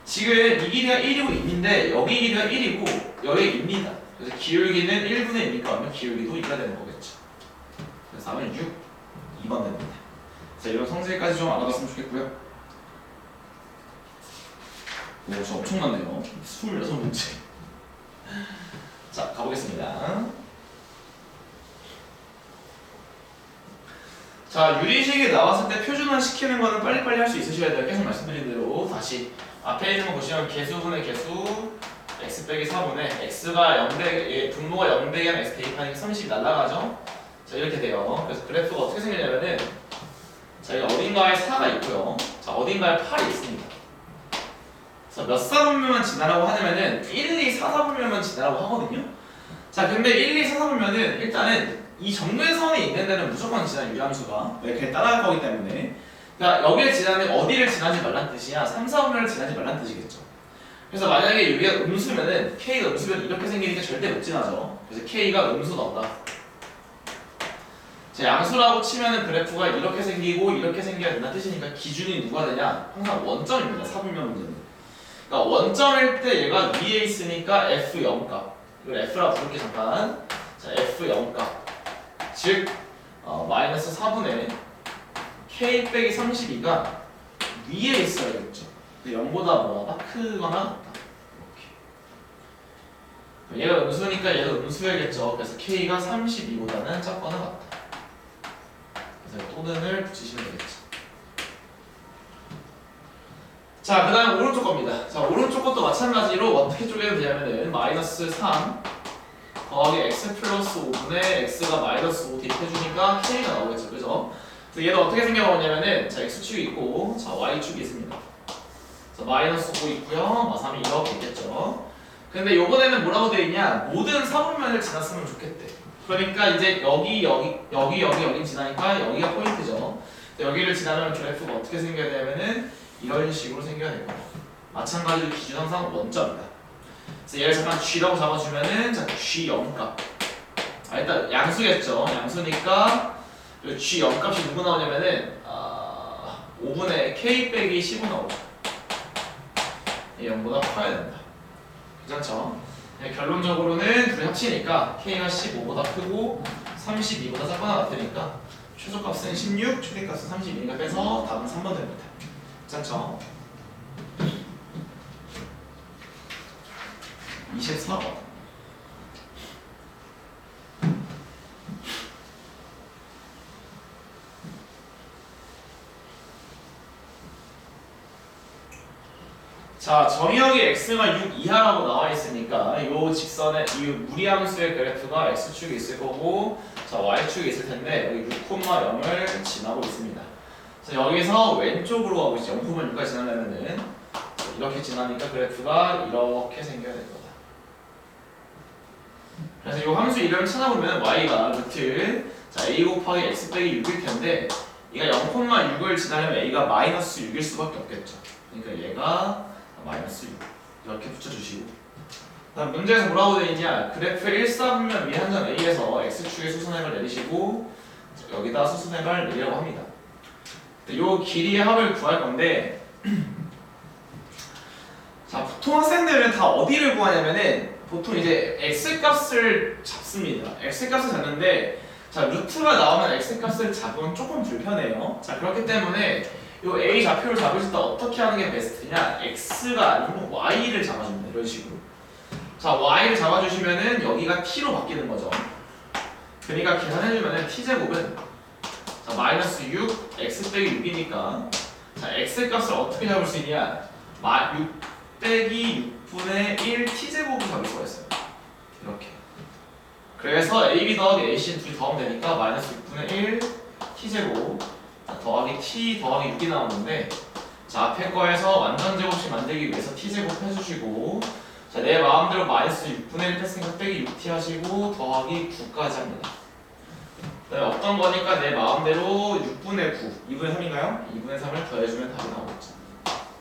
지금 이 길이가 1이고 2인데 여기 길이가 1이고 여기 2입니다. 그래서 기울기는 1분의 2니까 하면 기울기도 2가 되는 거겠죠. 그래서 답은 6, 2번 됩니다. 자, 이런 성질까지 좀 알아봤으면 좋겠고요. 오, 저 엄청났네요. 26문제. 자, 가보겠습니다. 자, 유리식이 나왔을 때 표준화 시키는 거는 빨리빨리 할 수 있으셔야 돼요. 계속 말씀드린 대로 다시 앞에 있는 거 보시면 개수분의 개수 x 빼기 4분의 x가 0대 분모가 0대기 하면 x 대입하니까 30이 날라가죠. 자, 이렇게 돼요. 그래서 그래프가 어떻게 생기냐면은 자, 여기 어딘가에 4가 있고요. 자, 어딘가에 8이 있습니다. 그래서 몇 사분면만 지나라고 하냐면은 1, 2, 4, 4분면만 지나라고 하거든요. 자, 근데 1, 2, 4, 4분면은 일단은 이 정근선이 있는 데는 무조건 지나 유함수가 이렇게 따라갈 거기 때문에 그러니까 여기를 지나면 어디를 지나지 말란 뜻이야? 3, 4분면을 지나지 말란 뜻이겠죠. 그래서 만약에 여기가 음수면은 K가 음수면 이렇게 생기니까 절대 못 지나죠. 그래서 K가 음수 나온다. 자, 양수라고 치면은 그래프가 이렇게 생기고 이렇게 생겨야 된다는 뜻이니까 기준이 누가 되냐? 항상 원점입니다. 4분면 문제는. 그러니까 원점일 때 얘가 위에 있으니까 F0값 이걸 F라 부를게 잠깐. 자, F0값 즉 마이너스 4분의 K 빼기 32가 위에 있어야겠죠. 0보다 뭐가 크거나 같다. 이렇게. 얘가 음수니까 얘도 음수야겠죠. 그래서 K가 32보다는 작거나 같다. 그래서 또는을 붙이시면 되겠죠. 자, 그 다음 오른쪽 겁니다. 자, 오른쪽 것도 마찬가지로 어떻게 쪼개면 되냐면은 마이너스 3 더하기 x 플러스 5분의 x가 마이너스 5 대입해주니까 k가 나오겠죠. 그죠? 그래서 얘도 어떻게 생겨나오냐면은 자, x축이 있고 자, y축이 있습니다. 자, 마이너스 5 있고요. 3이 이렇게 있겠죠. 근데 요번에는 뭐라고 되어 있냐? 모든 4분면을 지났으면 좋겠대. 그러니까 이제 여기 지나니까 여기가 포인트죠. 여기를 지나면 그래프가 어떻게 생겨야 되냐면은 이런 식으로 생겨야 될 거예요. 마찬가지로 기준 항상 원점이다. 그래서 얘를 잠깐 G라고 잡아주면은 자, G0값. 일단 양수겠죠. 양수니까 G0값이 누구 나오냐면은 5분의 K 빼기 15 나오죠. 얘 0보다 커야 된다. 괜찮죠? 결론적으로는 둘이 합치니까 K가 15보다 크고 32보다 작거나 같으니까 최소값은 16, 최대값은 32니까 빼서 답은 3번 됩니다. 괜찮죠? 24번. 자, 정의역이 x가 6 이하라고 나와 있으니까 이 직선의 이 무리함수의 그래프가 x축에 있을 거고, 자 y축에 있을 텐데 여기 6,0을 지나고 있습니다. 그래서 여기서 왼쪽으로 가고 있죠. 0,6까지 지나려면은 이렇게 지나니까 그래프가 이렇게 생겨야 될 거다. 그래서 이 함수 이름을 찾아보면 y가 루트 자 a 곱하기 x 빼기 6일 텐데, 얘가 0,6을 지나려면 a가 마이너스 6일 수밖에 없겠죠. 그러니까 얘가 마이너스 6 이렇게 붙여주시고, 다음 문제에서 뭐라고 되어 있냐, 그래프 1사분면 위 한점 A에서 X축의 수선액을 내리시고 여기다 수선액을 내리라고 합니다. 이 길이의 합을 구할 건데 자 보통 학생들은 다 어디를 구하냐면은 보통 이제 X값을 잡습니다. X값을 잡는데 자 루트가 나오면 X값을 잡으면 조금 불편해요. 자 그렇기 때문에 이 A 좌표를 잡으실 때 어떻게 하는 게 베스트냐, X가 아니고 Y를 잡아줍니다. 이런 식으로. 자 Y를 잡아주시면은 여기가 T로 바뀌는 거죠. 그러니까 계산해주면은 T제곱은 자 마이너스 6 X 빼기 6이니까 자 X 값을 어떻게 잡을 수 있냐, 6 빼기 6분의 1 T제곱을 잡을 수가 있어요. 이렇게. 그래서 AB 더하기 AC 둘이 더하면 되니까 마이너스 6분의 1 T제곱 더하기 t 더하기 6이 나오는데, 자 앞에 거에서 완전 제곱식 만들기 위해서 t제곱 해주시고, 자 내 마음대로 마이너스 6분의 1 뺐으니까 빼기 6t 하시고 더하기 9까지 합니다. 그다음에 어떤 거니까 내 마음대로 6분의 9, 2분의 3인가요? 2분의 3을 더해주면 답이 나오겠죠.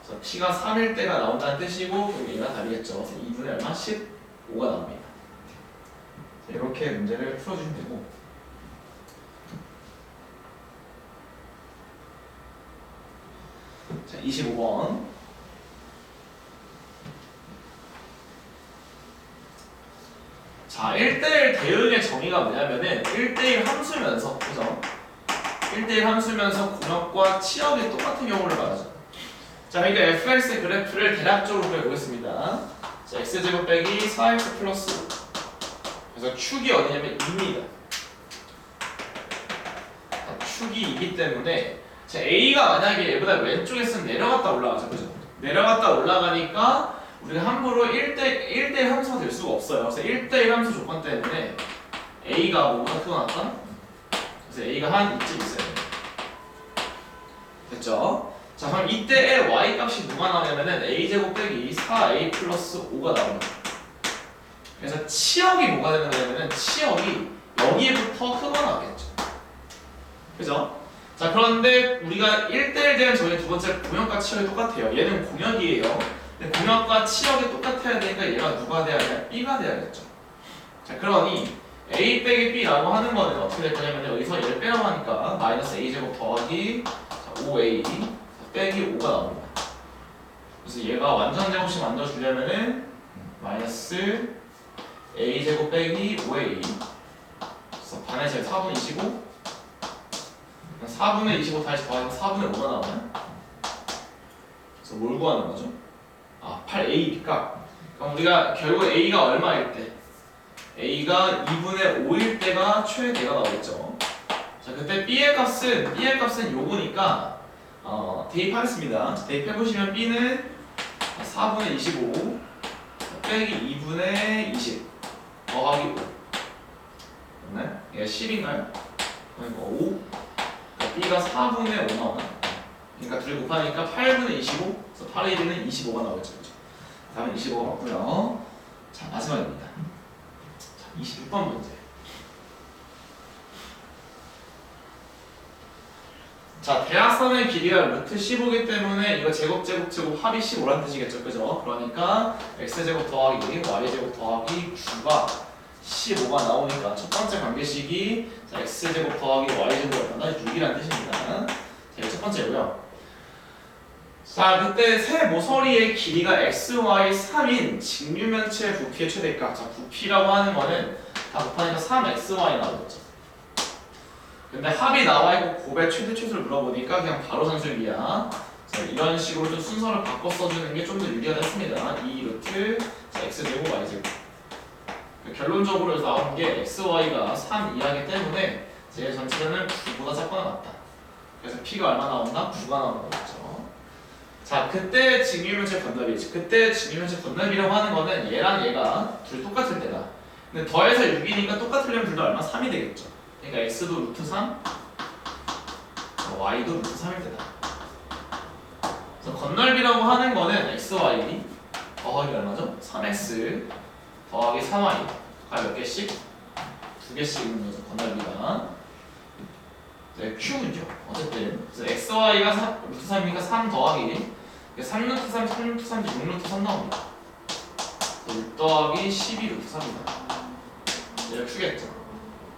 그래서 t가 3일 때가 나온다는 뜻이고, 그럼 얘가 답이겠죠. 그래서 2분의 얼마? 15가 나옵니다. 이렇게 문제를 풀어주시면 되고, 자, 25번. 자, 1대1 대응의 정의가 뭐냐면은 1대1 함수면서, 그죠? 1대1 함수면서 공역과 치역이 똑같은 경우를 말하죠. 자, 그러니까 fx의 그래프를 대략적으로 그려보겠습니다. 자, x제곱 빼기 4x 플러스 5. 그래서 축이 어디냐면 2입니다. 축이 2이기 때문에 자, A가 만약에 얘보다 왼쪽에 있으면 내려갔다 올라가죠. 그죠? 내려갔다 올라가니까 우리가 함부로 1대1 함수가 될 수가 없어요. 그래서 1대1 함수 조건 때문에 A가 뭐보다 크거나 그래서 A가 한 이쯤 있어요. 됐죠? 자, 그럼 이때의 Y 값이 누가 나오냐면은 A제곱 빼기 4A 플러스 5가 나옵니다. 그래서 치역이 뭐가 되는 거냐면은 치역이 여기에부터 크거나 하겠죠. 그죠? 자 그런데 우리가 1대1 대한 저희 두 번째 공역과 치역이 똑같아요. 얘는 공역이에요. 근데 공역과 치역이 똑같아야 되니까 얘가 누가 돼야 돼? B가 돼야겠죠. 자 그러니 A 빼기 B라고 하는 거는 어떻게 될 거냐면 여기서 얘를 빼라고 하니까 마이너스 A제곱 더하기 5A 빼기 5가 나옵니다. 그래서 얘가 완전 제곱식 만들어주려면은 마이너스 A제곱 빼기 5A, 그래서 반의 제곱 4분의 25, 4분의 25 다시 더하면 4분의 5가 나오나요? 그래서 뭘 구하는 거죠? 아, 8A 값. 그럼 우리가 결국 A가 얼마일 때? A가 2분의 5일 때가 최대가 나오겠죠. 자, 그때 B의 값은 요거니까 대입하겠습니다. 대입해보시면 B는 4분의 25 빼기 2분의 20 더하기 5. 맞나요? 얘가 10인가요? 그러니까 5. B가 4분의 5 나오나? 그러니까 둘이 곱하니까 8분의 25. 그래서 8의 1은 25가 나오겠죠. 그렇죠? 다음은 25가 맞고요. 자, 마지막입니다. 자, 26번 문제. 자, 대각선의 길이가 루트 15이기 때문에 이거 제곱 합이 15란 뜻이겠죠. 그죠? 그러니까 x제곱 더하기 y제곱 더하기 9가 15가 나오니까 첫 번째 관계식이 자, x제곱 더하기 y제곱 얼마나 6이란 뜻입니다. 자, 이게 첫 번째고요. 자, 그때 새 모서리의 길이가 x, y, 3인 직류면체의 부피의 최대값. 자, 부피라고 하는 거는 다 곱하니까 3xy 나오겠죠. 근데 합이 나와 있고 곱의 최대 최소를 물어보니까 그냥 바로 산술기야. 이런 식으로 좀 순서를 바꿔 써주는 게 좀 더 유리하겠습니다. 2 루트 자, x제곱 y제곱. 결론적으로 나온 게 xy가 3 이하기 때문에 제 전체는 9보다 작거나 같다. 그래서 p가 얼마 나온다? 9가 나오는 거겠죠. 자, 그때 직류면체 건널이지. 그때 직류면체 건널이라고 하는 거는 얘랑 얘가 둘 똑같을 때다. 근데 더해서 6이니까 똑같으려면 둘 다 얼마? 3이 되겠죠. 그러니까 x도 루트 3, y도 루트 3일 때다. 그래서 건널비라고 하는 거는 xy 더하기 얼마죠? 3x 더하기 3y가 몇 개씩? 2개씩 있는 거죠. 건널비가. 네, q는요. 어쨌든 그래서 xy가 루트 3이니까 3 더하기 3 루트 3, 3 루트 3, 6 루트 3 나옵니다. 6 더하기 12 루트 3입니다. 얘가 q겠죠.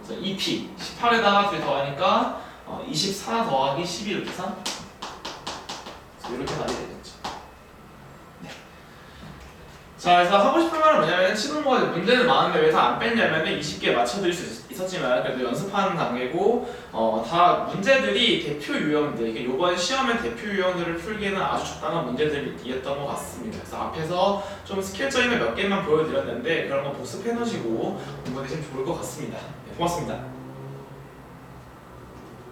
그래서 2p 18에다가 2 더하니까 24 더하기 12 루트 3 이렇게 말이 되겠죠. 네. 자, 그래서 하고 싶은 말은 뭐냐면 시동모가 문제는 많은데 왜 다 안 뺐냐면 20개 맞춰드릴 수 있었지만 그래도 연습하는 단계고 다 문제들이 대표 유형들, 이번 시험의 대표 유형들을 풀기에는 아주 적당한 문제들이었던 것 같습니다. 그래서 앞에서 좀 스킬적인 몇 개만 보여드렸는데 그런 거 복습해 놓으시고 공부하시면 좋을 것 같습니다. 네, 고맙습니다.